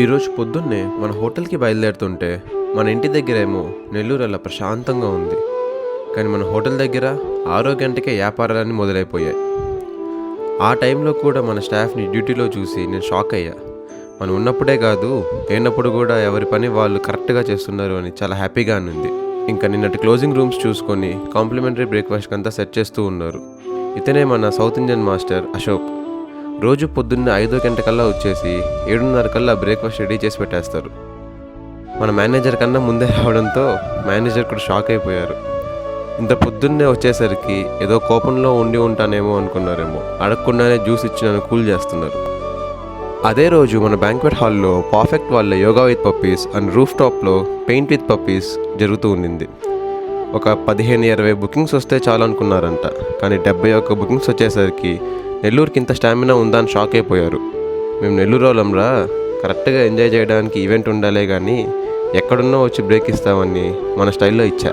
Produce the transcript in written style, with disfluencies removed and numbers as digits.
ఈరోజు పొద్దున్నే మన హోటల్కి బయలుదేరుతుంటే మన ఇంటి దగ్గరేమో నెల్లూరు అలా ప్రశాంతంగా ఉంది. కానీ మన హోటల్ దగ్గర 6 గంటకే వ్యాపారాలన్నీ మొదలైపోయాయి. ఆ టైంలో కూడా మన స్టాఫ్ని డ్యూటీలో చూసి నేను షాక్ అయ్యా. మనం ఉన్నప్పుడే కాదు, లేనప్పుడు కూడా ఎవరి పని వాళ్ళు కరెక్ట్గా చేస్తున్నారు అని చాలా హ్యాపీగా ఉంది. ఇంకా నిన్నటి క్లోజింగ్ రూమ్స్ చూసుకొని కాంప్లిమెంటరీ బ్రేక్ఫాస్ట్ అంతా సెట్ చేస్తూ ఉన్నారు. ఇతనే మన సౌత్ ఇండియన్ మాస్టర్ అశోక్. రోజు పొద్దున్నే 5 గంటకల్లా వచ్చేసి 7:30 కల్లా బ్రేక్ఫాస్ట్ రెడీ చేసి పెట్టేస్తారు. మన మేనేజర్ కన్నా ముందే రావడంతో మేనేజర్ కూడా షాక్ అయిపోయారు. ఇంత పొద్దున్నే వచ్చేసరికి ఏదో కోపంలో ఉండి ఉంటానేమో అనుకున్నారేమో. అడగకుండానే జ్యూస్ ఇచ్చి నన్ను కూల్ చేస్తున్నారు. అదే రోజు మన బ్యాంక్వెట్ హాల్లో పర్ఫెక్ట్ వాళ్ళ yoga with puppies and roof టాప్లో పెయింట్ విత్ పప్పీస్ జరుగుతూ ఉండింది. ఒక 15-20 బుకింగ్స్ వస్తే చాలు అనుకున్నారంట. కానీ 71 బుకింగ్స్ వచ్చేసరికి నెల్లూరుకి ఇంత స్టామినా ఉందా అని షాక్ అయిపోయారు. మేము నెల్లూరు వాళ్ళంరా, కరెక్ట్గా ఎంజాయ్ చేయడానికి ఈవెంట్ ఉండాలే కానీ ఎక్కడున్నా వచ్చి బ్రేక్ ఇస్తామని మన స్టైల్లో ఇచ్చా.